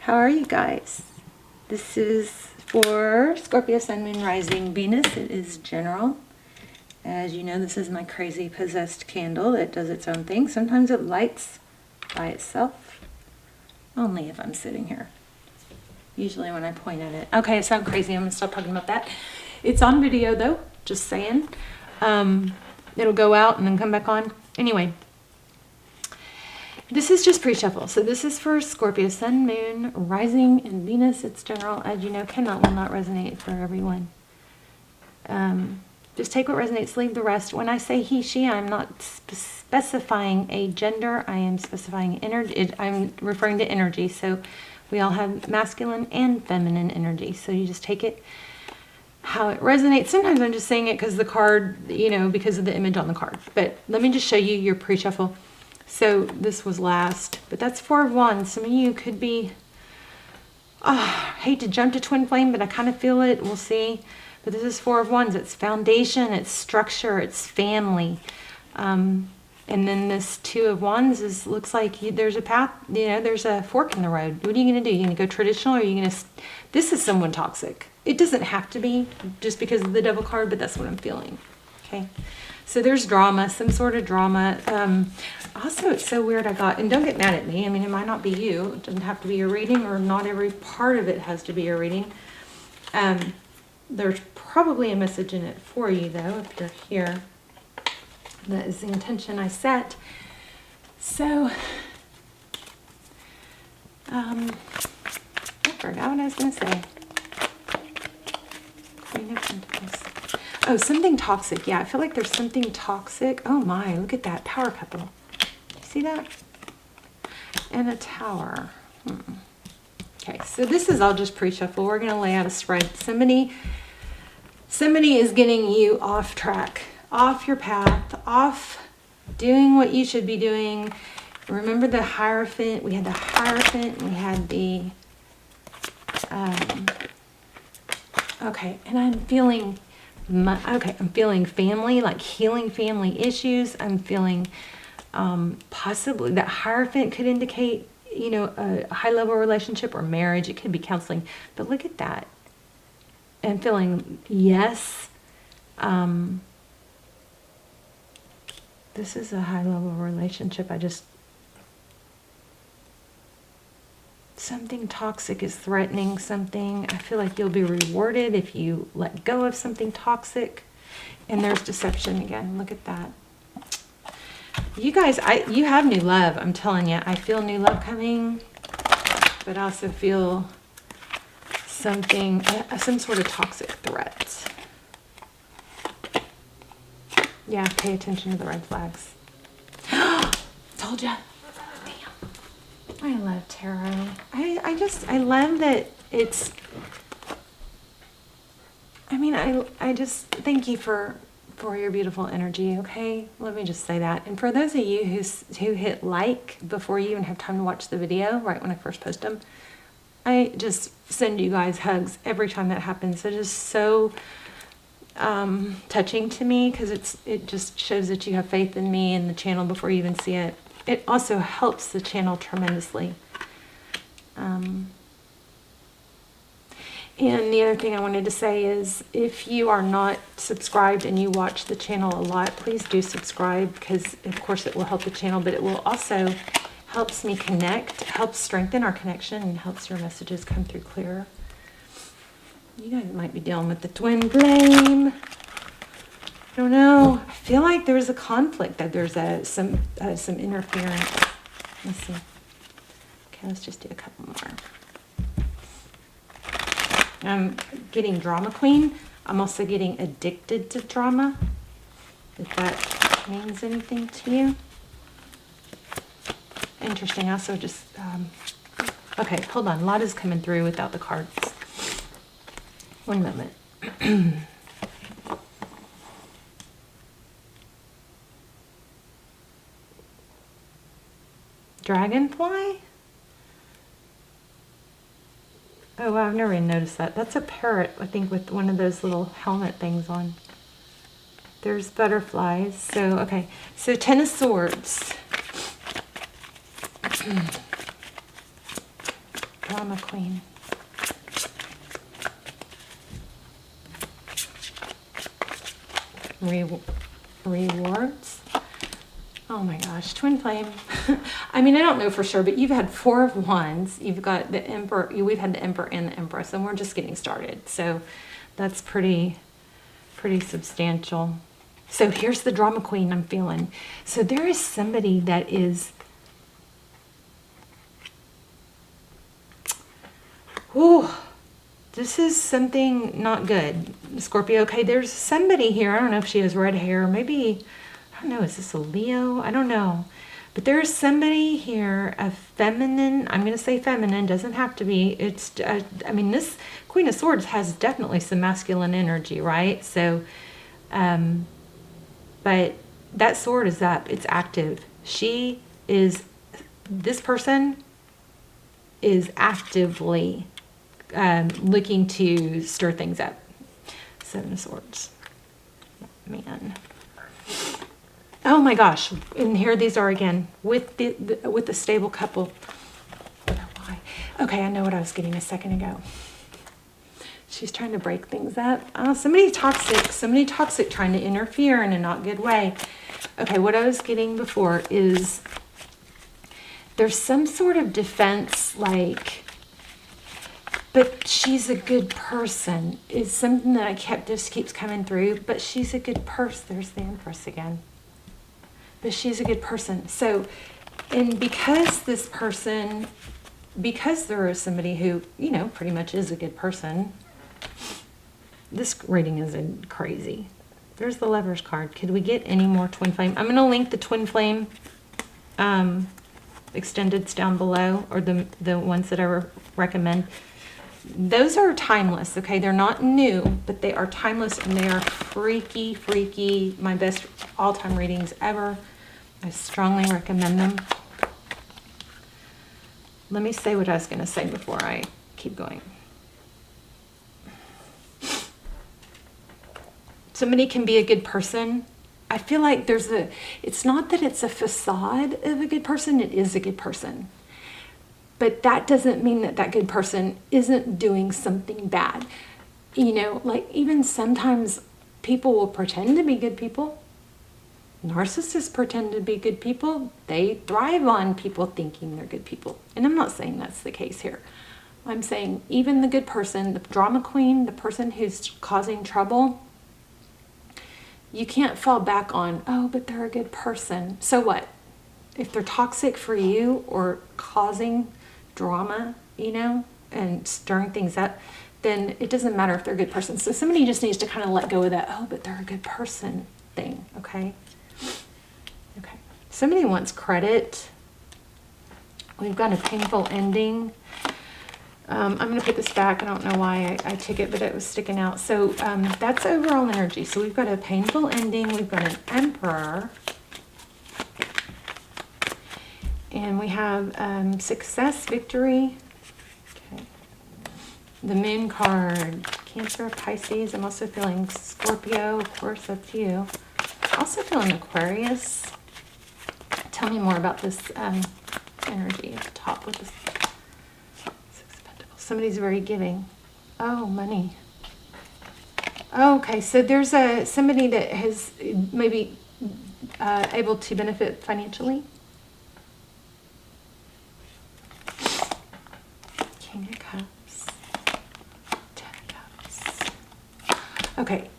How are you guys? This is for Scorpio Sun, Moon, Rising, Venus. It is general. As you know, this is my crazy possessed candle. It does its own thing. Sometimes it lights by itself. Only if I'm sitting here. Usually when I point at it. Okay, I sound crazy. I'm going to stop talking about that. It's on video though, just saying. It'll go out and then come back on. Anyway, this is just pre-shuffle. So this is for Scorpio Sun, Moon, Rising, and Venus. It's general. As you know, will not resonate for everyone. Just take what resonates, leave the rest. When I say he, she, I'm not specifying a gender. I am specifying energy. I'm referring to energy. So we all have masculine and feminine energy. So you just take it how it resonates. Sometimes I'm just saying it because the card, you know, because of the image on the card. But let me just show you your pre-shuffle. So this was last, but that's Four of Wands. Some of you could be, hate to jump to Twin Flame, but I kind of feel it. We'll see. But this is Four of Wands. It's foundation, it's structure, it's family. And then this Two of Wands looks like there's a path, you know, there's a fork in the road. What are you going to do? You're going to go traditional, or are you going to, this is someone toxic. It doesn't have to be just because of the Devil card, but that's what I'm feeling. Okay. So there's drama, some sort of drama. Also, it's so weird I got, and don't get mad at me. I mean, it might not be you. It doesn't have to be your reading, or not every part of it has to be your reading. There's probably a message in it for you, though, if you're here. That is the intention I set. So, I forgot what I was going to say. Queen of Pentacles. Oh, something toxic. Yeah, I feel like there's something toxic. Oh my, look at that. Power couple. You see that? And a tower. Okay, so this is all just pre-shuffle. We're going to lay out a spread. Somebody is getting you off track, off your path, off doing what you should be doing. Remember the Hierophant? We had the Hierophant. We had the... okay, and I'm feeling... I'm feeling family, like healing family issues. I'm feeling possibly that Hierophant could indicate, you know, a high-level relationship or marriage. It could be counseling. But look at that. And feeling, yes, this is a high-level relationship. Something toxic is threatening something. I feel like you'll be rewarded if you let go of something toxic. And there's deception again. Look at that. You guys, you have new love. I'm telling you. I feel new love coming. But I also feel something, some sort of toxic threat. Yeah, pay attention to the red flags. Told ya. I love tarot. I love that it's, I mean, I just thank you for your beautiful energy, okay? Let me just say that. And for those of you who hit like before you even have time to watch the video, right when I first post them, I just send you guys hugs every time that happens. It is so touching to me, because it just shows that you have faith in me and the channel before you even see it. It also helps the channel tremendously. And the other thing I wanted to say is, if you are not subscribed and you watch the channel a lot, please do subscribe, because of course it will help the channel, but it will also helps me connect, helps strengthen our connection, and helps your messages come through clearer. You guys might be dealing with the twin flame. I don't know. I feel like there's a conflict, that there's some interference. Let's see. Okay, let's just do a couple more. I'm getting drama queen. I'm also getting addicted to drama, if that means anything to you. Interesting. Also just, okay, hold on. A lot is coming through without the cards. One moment. Dragonfly? Oh, wow, I've never even noticed that. That's a parrot, I think, with one of those little helmet things on. There's butterflies. So, okay. So, Ten of Swords. drama queen. Rewards. Oh my gosh, twin flame. I mean, I don't know for sure, but you've had 4 of Wands. You've got the Emperor. We've had the Emperor and the Empress, and we're just getting started. So that's pretty substantial. So here's the drama queen I'm feeling. So there is somebody that is, ooh, this is something not good, Scorpio. Okay, there's somebody here. I don't know if she has red hair. Maybe, I don't know, is this a Leo? I don't know. But there's somebody here, a feminine, I'm going to say feminine, doesn't have to be. It's, I mean, this Queen of Swords has definitely some masculine energy, right? So, but that sword is up. It's active. This person is actively looking to stir things up. 7 of Swords. Man. Oh my gosh. And here these are again with the stable couple. Why? Okay, I know what I was getting a second ago. She's trying to break things up. Somebody toxic trying to interfere in a not good way. Okay, what I was getting before is there's some sort of defense, like, but she's a good person. It's something that just keeps coming through, but she's a good person. There's the Empress again. But she's a good person. So, and because there is somebody who, you know, pretty much is a good person, this reading isn't crazy. There's the Lovers card. Could we get any more twin flame? I'm going to link the twin flame extendeds down below, or the ones that I recommend. Those are timeless, okay? They're not new, but they are timeless, and they are freaky. My best all-time readings ever. I strongly recommend them. Let me say what I was going to say before I keep going. Somebody can be a good person. I feel like it's not that it's a facade of a good person, it is a good person. But that doesn't mean that good person isn't doing something bad. You know, like even sometimes people will pretend to be good people. Narcissists pretend to be good people. They thrive on people thinking they're good people. And I'm not saying that's the case here. I'm saying even the good person, the drama queen, the person who's causing trouble, you can't fall back on, oh, but they're a good person. So what? If they're toxic for you or causing drama, you know, and stirring things up, then it doesn't matter if they're a good person. So somebody just needs to kind of let go of that, oh, but they're a good person thing, okay? Okay. Somebody wants credit. We've got a painful ending. I'm going to put this back. I don't know why I took it, but it was sticking out. So that's overall energy. So we've got a painful ending. We've got an Emperor. And we have success, victory. Okay. The Moon card. Cancer, Pisces. I'm also feeling Scorpio. Of course, that's you. Also feeling Aquarius. Tell me more about this energy at the top with this. Somebody's very giving. Oh, money. Oh, okay, so there's somebody that has maybe able to benefit financially. King of Cups. 10 of Cups. Okay,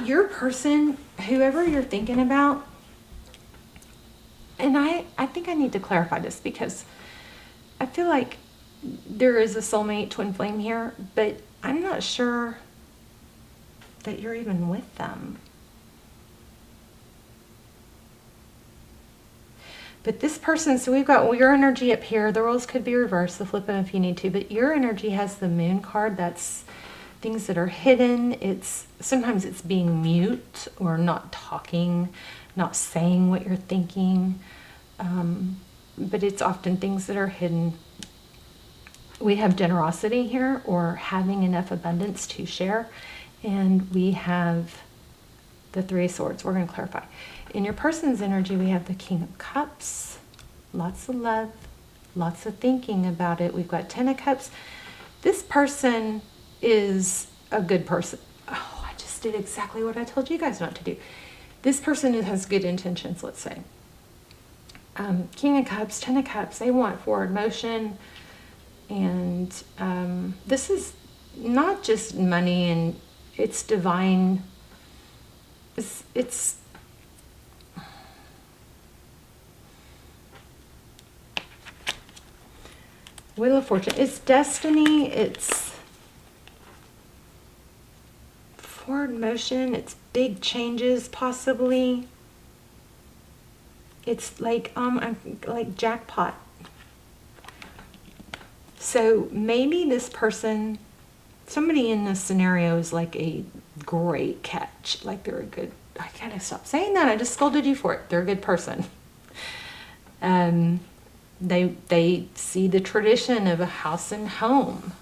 your person, whoever you're thinking about, and I think I need to clarify this because I feel like there is a soulmate twin flame here, but I'm not sure that you're even with them. But this person, so we've got your energy up here. The roles could be reversed, so flip them if you need to, but your energy has the Moon card. That's things that are hidden. Sometimes it's being mute or not talking, not saying what you're thinking, but it's often things that are hidden. We have generosity here, or having enough abundance to share. And we have the 3 of Swords. We're going to clarify. In your person's energy, we have the King of Cups. Lots of love. lots of thinking about it. We've got Ten of Cups. This person is a good person. Oh, I just did exactly what I told you guys not to do. This person has good intentions, let's say. King of Cups, Ten of Cups, they want forward motion. And this is not just money, and it's divine. It's Wheel of Fortune. It's destiny. It's forward motion. It's big changes, possibly. It's like like jackpot. So maybe this person, somebody in this scenario is like a great catch. Like they're a good, I gotta stop saying that. I just scolded you for it. They're a good person. They see the tradition of a house and home.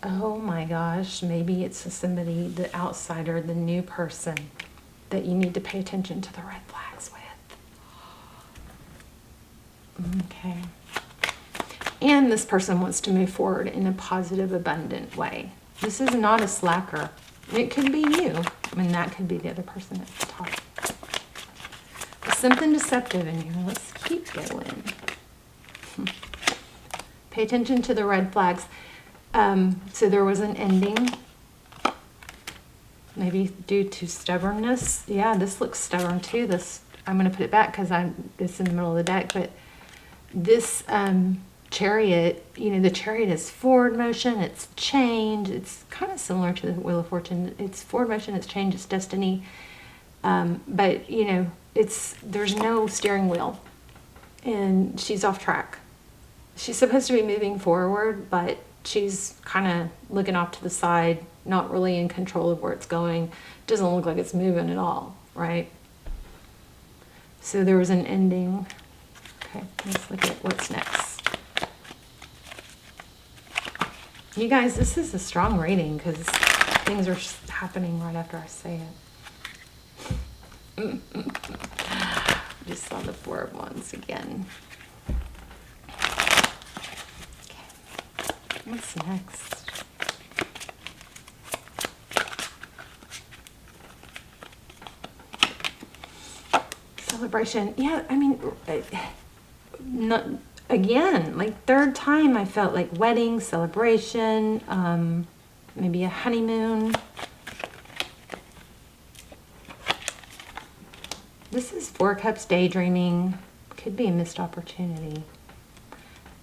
Oh my gosh, maybe it's somebody, the outsider, the new person that you need to pay attention to the red flags with. Okay. And this person wants to move forward in a positive, abundant way. This is not a slacker. It could be you. I mean, that could be the other person at the top. There's something deceptive in here. Let's keep going. Pay attention to the red flags. So there was an ending. Maybe due to stubbornness. Yeah, this looks stubborn too. This, I'm going to put it back because it's in the middle of the deck. But this Chariot, you know, the Chariot is forward motion, it's change, it's kind of similar to the Wheel of Fortune. It's forward motion, it's change, it's destiny. But, you know, there's no steering wheel, and she's off track. She's supposed to be moving forward, but she's kind of looking off to the side, not really in control of where it's going. Doesn't look like it's moving at all, right? So there was an ending. Okay, let's look at what's next. You guys, this is a strong reading because things are happening right after I say it. Just saw the Four of Wands again. Okay. What's next? Celebration. Yeah, I mean, not... Again, like third time I felt like wedding, celebration, maybe a honeymoon. This is Four of Cups, daydreaming. Could be a missed opportunity.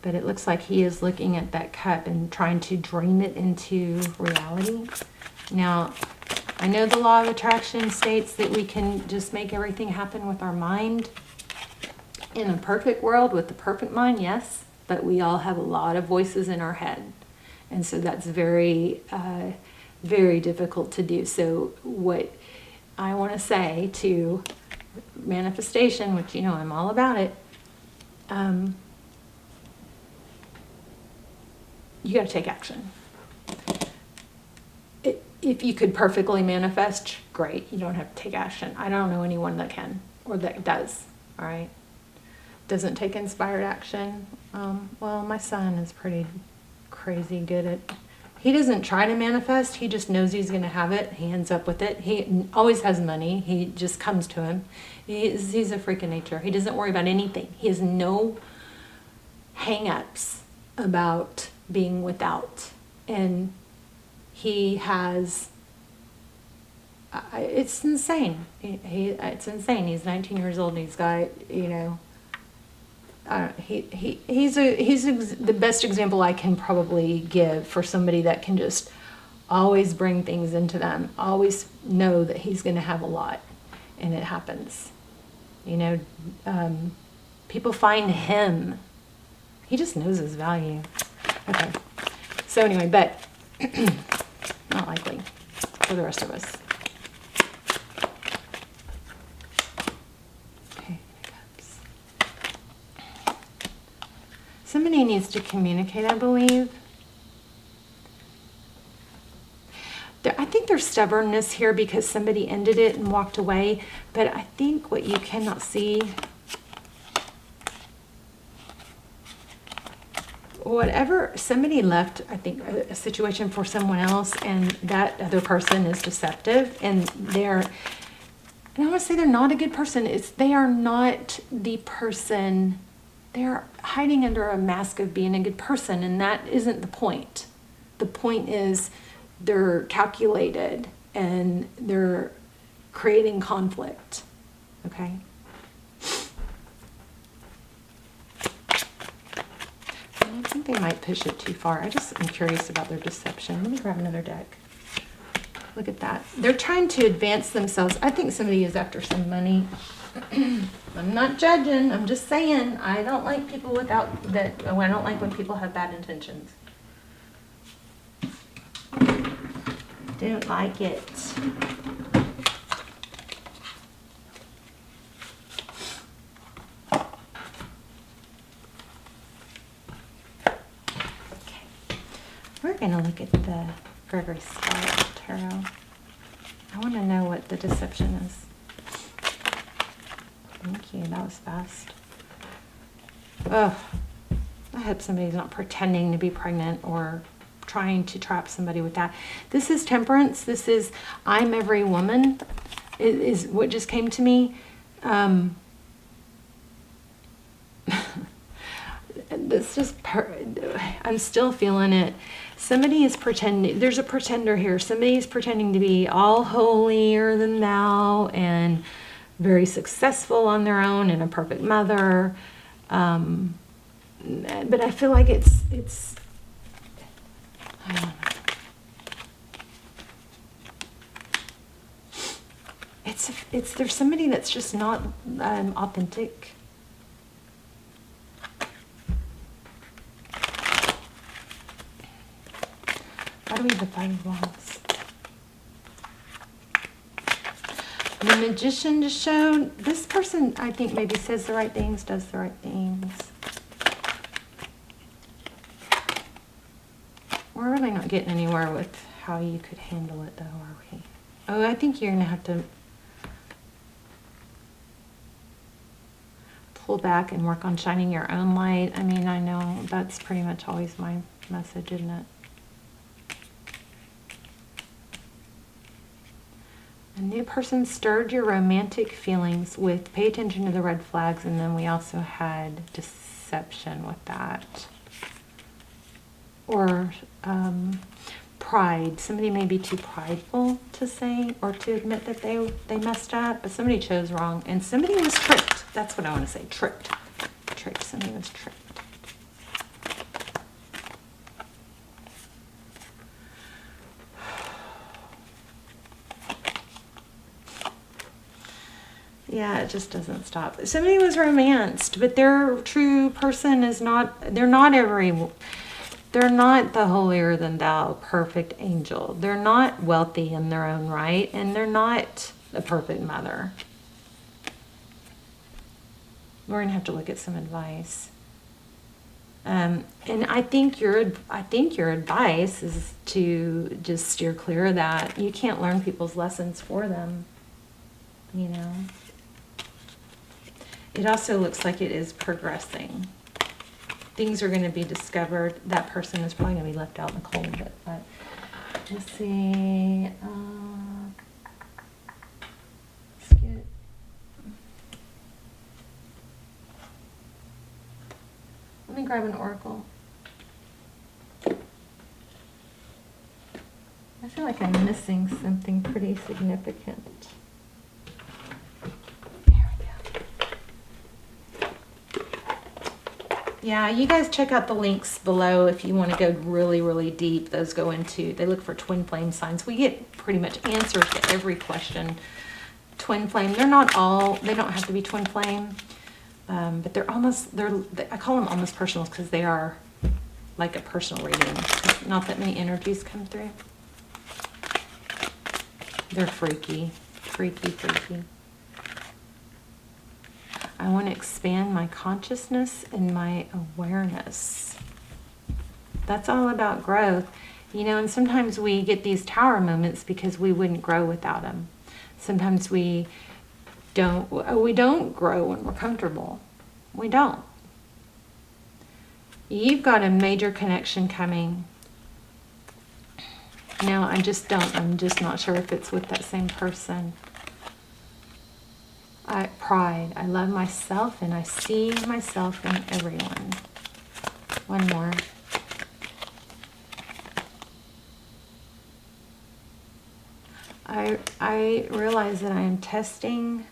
But it looks like he is looking at that cup and trying to dream it into reality. Now, I know the law of attraction states that we can just make everything happen with our mind. In a perfect world with the perfect mind, yes, but we all have a lot of voices in our head. And so that's very, very difficult to do. So what I want to say to manifestation, which you know I'm all about it, you got to take action. If you could perfectly manifest, great. You don't have to take action. I don't know anyone that can or that does, all right? Doesn't take inspired action. Well, my son is pretty crazy good at... He doesn't try to manifest. He just knows he's going to have it. He ends up with it. He always has money. He just comes to him. He's a freak of nature. He doesn't worry about anything. He has no hang-ups about being without. And he has... it's insane. It's insane. He's 19 years old and he's got, you know... he's the best example I can probably give for somebody that can just always bring things into them, always know that he's going to have a lot, and it happens. You know, people find him. He just knows his value. Okay. So anyway, but not likely for the rest of us. Somebody needs to communicate, I believe. I think there's stubbornness here because somebody ended it and walked away. But I think what you cannot see whatever, somebody left, I think, a situation for someone else, and that other person is deceptive, and I want to say they're not a good person. They are not the person. They're hiding under a mask of being a good person, and that isn't the point. The point is they're calculated and they're creating conflict. Okay? I think they might push it too far. I just am curious about their deception. Let me grab another deck. Look at that. They're trying to advance themselves. I think somebody is after some money. I'm not judging. I'm just saying I don't like people without that. I don't like when people have bad intentions. Don't like it. We're going to look at the Gregory Scott Tarot. I want to know what the deception is. Thank you. That was fast. Oh, I hope somebody's not pretending to be pregnant or trying to trap somebody with that. This is Temperance. This is I'm Every Woman. It is what just came to me. This just, I'm still feeling it. Somebody is pretending, there's a pretender here. Somebody is pretending to be all holier than thou and very successful on their own and a perfect mother. But I feel like it's I don't know. There's somebody that's just not authentic. How do we have the Five of Wands? The Magician just showed. This person, I think, maybe says the right things, does the right things. We're really not getting anywhere with how you could handle it, though, are we? Oh, I think you're going to have to pull back and work on shining your own light. I mean, I know that's pretty much always my message, isn't it? A new person stirred your romantic feelings with pay attention to the red flags, and then we also had deception with that. Or pride. Somebody may be too prideful to say or to admit that they messed up, but somebody chose wrong, and somebody was tricked. That's what I want to say. Tricked. Tricked. Somebody was tricked. Yeah, it just doesn't stop. Somebody was romanced, but their true person is not, they're not the holier than thou perfect angel. They're not wealthy in their own right, and they're not a perfect mother. We're going to have to look at some advice. And I think your advice is to just steer clear of that. You can't learn people's lessons for them, you know. It also looks like it is progressing. Things are going to be discovered. That person is probably going to be left out in the cold. But let's see. Let me grab an oracle. I feel like I'm missing something pretty significant. Yeah, you guys check out the links below if you want to go really, really deep. Those go into, they look for twin flame signs. We get pretty much answers to every question. Twin flame, they don't have to be twin flame, but I call them almost personal because they are like a personal reading. Not that many energies come through. They're freaky, freaky, freaky. I want to expand my consciousness and my awareness. That's all about growth. You know, and sometimes we get these tower moments because we wouldn't grow without them. Sometimes we don't grow when we're comfortable. We don't. You've got a major connection coming. Now, I'm just not sure if it's with that same person. Pride. I love myself and I see myself in everyone. One more. I realize that I am testing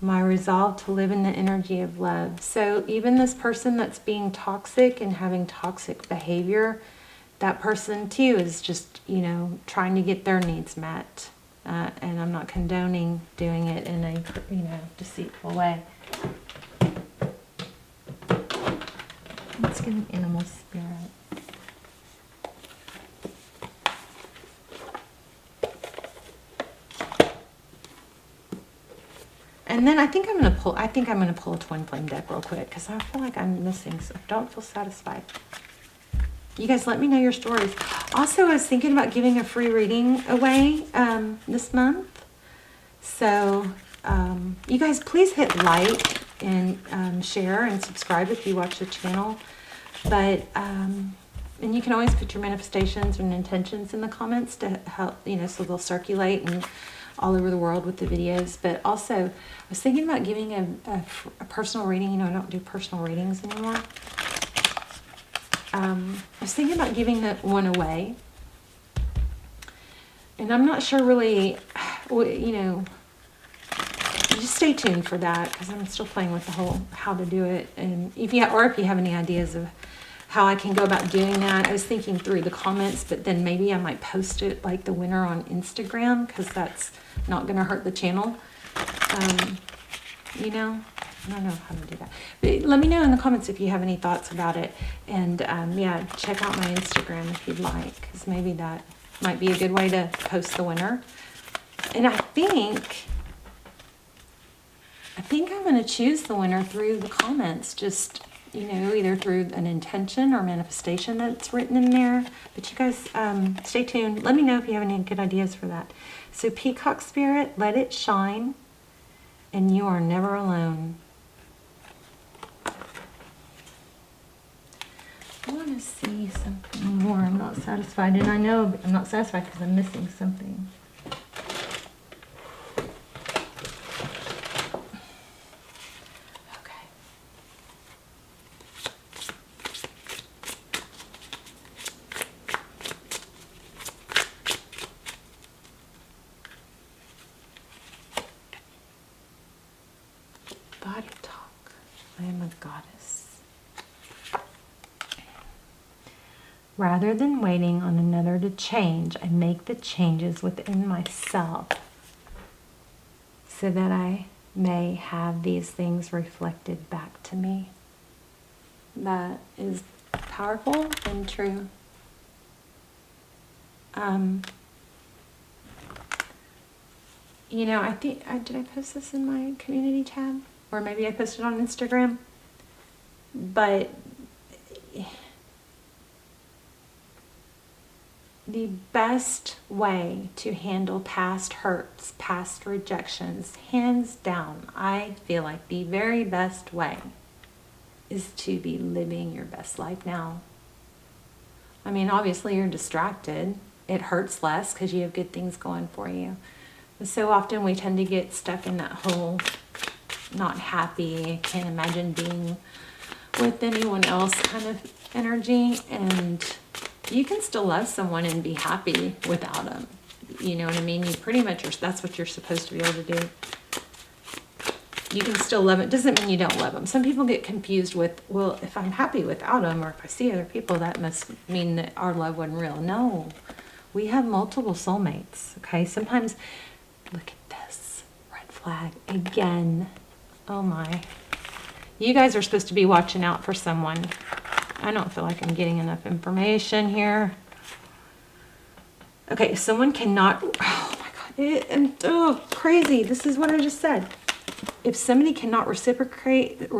my resolve to live in the energy of love. So even this person that's being toxic and having toxic behavior, that person too is just, you know, trying to get their needs met. And I'm not condoning doing it in a, you know, deceitful way. Let's get an animal spirit. And then I think I'm gonna pull a twin flame deck real quick because I feel like I'm missing. So don't feel satisfied. You guys, let me know your stories. Also, I was thinking about giving a free reading away this month. So you guys, please hit like and share and subscribe if you watch the channel. But and you can always put your manifestations and intentions in the comments to help, you know, so they'll circulate and all over the world with the videos. But also, I was thinking about giving a personal reading. You know, I don't do personal readings anymore. I was thinking about giving that one away. And I'm not sure really, you know, just stay tuned for that because I'm still playing with the whole how to do it. And if you have any ideas of how I can go about doing that, I was thinking through the comments, but then maybe I might post it like the winner on Instagram because that's not going to hurt the channel. You know, I don't know how to do that. But let me know in the comments if you have any thoughts about it. And yeah, check out my Instagram if you'd like, because maybe that might be a good way to post the winner. And I think I'm going to choose the winner through the comments, just, you know, either through an intention or manifestation that's written in there. But you guys, stay tuned. Let me know if you have any good ideas for that. So Peacock Spirit, let it shine, and you are never alone. I want to see something more. I'm not satisfied, and I know I'm not satisfied because I'm missing something. Okay. Body talk. I am a goddess. Rather than waiting on another to change, I make the changes within myself so that I may have these things reflected back to me. That is powerful and true. You know, I think, did I post this in my community tab? Or maybe I posted it on Instagram? But the best way to handle past hurts, past rejections, hands down, I feel like the very best way is to be living your best life now. I mean, obviously you're distracted. It hurts less because you have good things going for you. But so often we tend to get stuck in that whole not happy, can't imagine being with anyone else kind of energy. And you can still love someone and be happy without them. You know what I mean? You pretty much that's what you're supposed to be able to do. You can still love it. Doesn't mean you don't love them. Some people get confused with, well, if I'm happy without them, or if I see other people, that must mean that our love wasn't real. No, we have multiple soulmates. Okay, sometimes, look at this red flag again. Oh my! You guys are supposed to be watching out for someone. I don't feel like I'm getting enough information here. Okay, someone cannot, oh my God, oh, crazy. This is what I just said. If somebody cannot reciprocate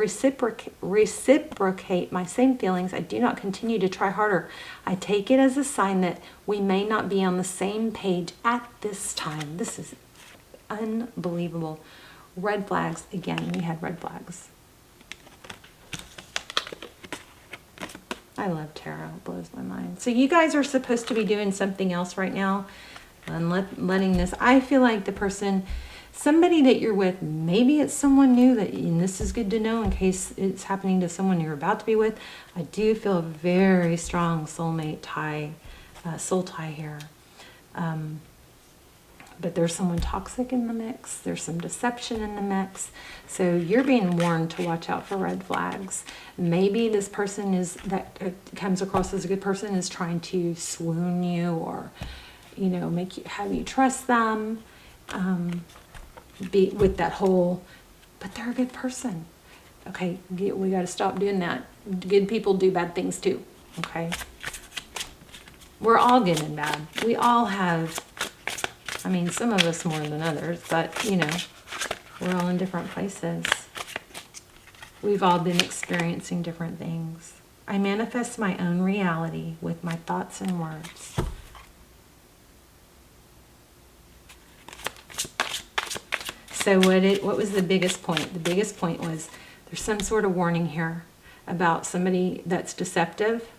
my same feelings, I do not continue to try harder. I take it as a sign that we may not be on the same page at this time. This is unbelievable. Red flags, again, we had red flags. I love tarot. It blows my mind. So you guys are supposed to be doing something else right now and letting this. I feel like the person, somebody that you're with, maybe it's someone new that, and this is good to know in case it's happening to someone you're about to be with. I do feel a very strong soulmate tie, soul tie here. But there's someone toxic in the mix. There's some deception in the mix. So you're being warned to watch out for red flags. Maybe this person that comes across as a good person is trying to swoon you, or, you know, have you trust them. Be with that whole, but they're a good person. Okay, we got to stop doing that. Good people do bad things too. Okay, we're all good and bad. We all have. I mean, some of us more than others, but, you know, we're all in different places. We've all been experiencing different things. I manifest my own reality with my thoughts and words. So what was the biggest point? The biggest point was there's some sort of warning here about somebody that's deceptive.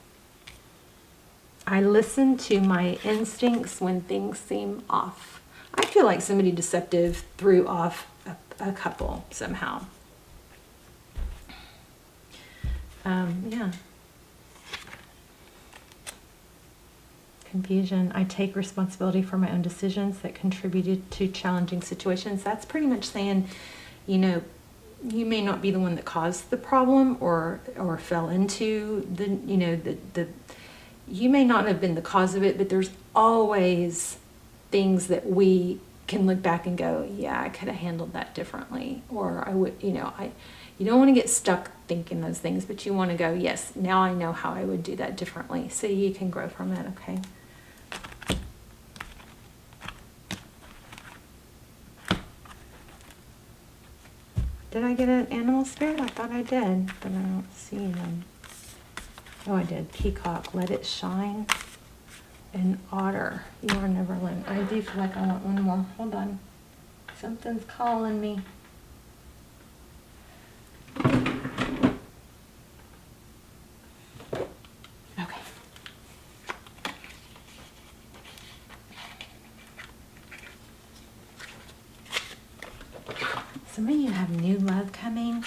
I listen to my instincts when things seem off. I feel like somebody deceptive threw off a couple somehow. Yeah. Confusion. I take responsibility for my own decisions that contributed to challenging situations. That's pretty much saying, you know, you may not be the one that caused the problem or fell into the, you know, the you may not have been the cause of it, but there's always things that we can look back and go, yeah, I could have handled that differently. Or I would, you know, you don't want to get stuck thinking those things, but you want to go, yes, now I know how I would do that differently. So you can grow from it, okay? Did I get an animal spirit? I thought I did, but I don't see them. Oh, I did. Peacock, let it shine. And otter, you are never alone. I do feel like I want one more. Hold on. Something's calling me. Okay. Some of you have new love coming.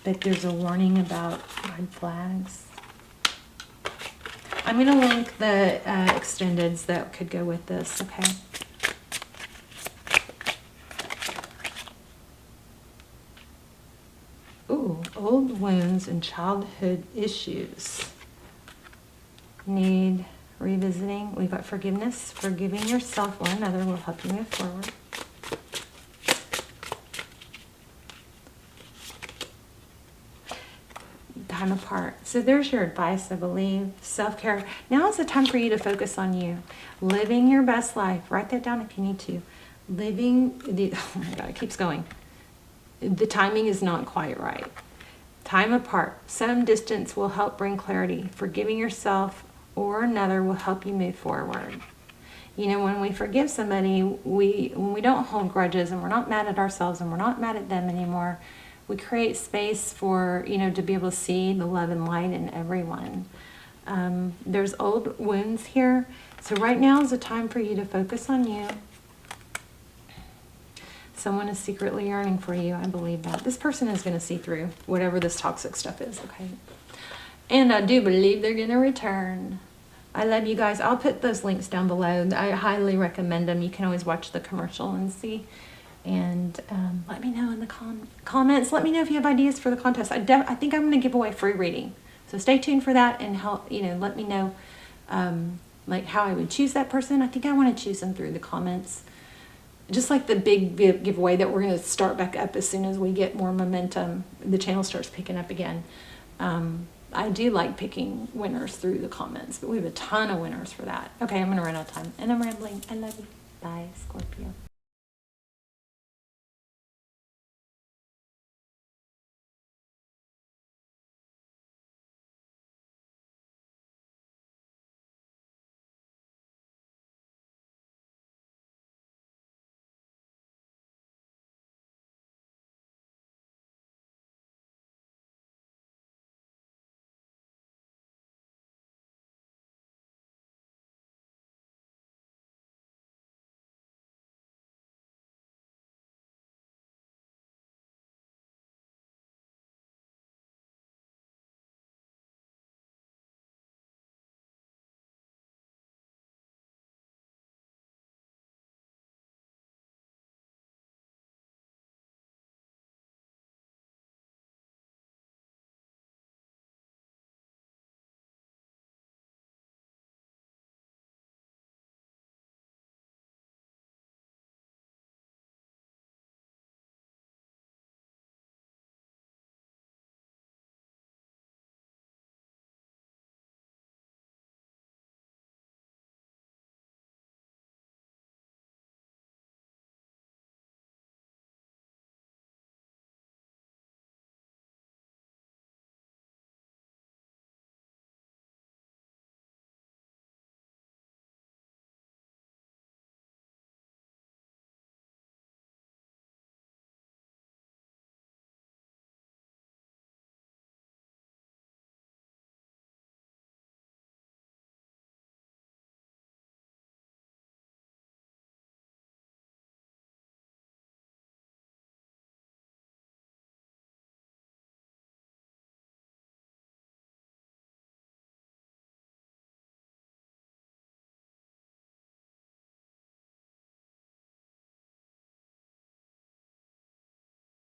But there's a warning about red flags. I'm going to link the extendeds that could go with this, okay? Ooh, old wounds and childhood issues need revisiting. We've got forgiveness. Forgiving yourself or another will help you move forward. Time apart. So there's your advice, I believe. Self-care. Now is the time for you to focus on you. Living your best life. Write that down if you need to. Oh my God, it keeps going. The timing is not quite right. Time apart. Some distance will help bring clarity. Forgiving yourself or another will help you move forward. You know, when we forgive somebody, when we don't hold grudges and we're not mad at ourselves and we're not mad at them anymore, we create space for, you know, to be able to see the love and light in everyone. There's old wounds here. So right now is a time for you to focus on you. Someone is secretly yearning for you. I believe that. This person is going to see through whatever this toxic stuff is, okay? And I do believe they're going to return. I love you guys. I'll put those links down below. I highly recommend them. You can always watch the commercial and see. And let me know in the comments. Let me know if you have ideas for the contest. I think I'm going to give away free reading. So stay tuned for that and help, you know, let me know like how I would choose that person. I think I want to choose them through the comments. Just like the big giveaway that we're going to start back up as soon as we get more momentum. The channel starts picking up again. I do like picking winners through the comments, but we have a ton of winners for that. Okay, I'm going to run out of time. And I'm rambling. I love you. Bye, Scorpio.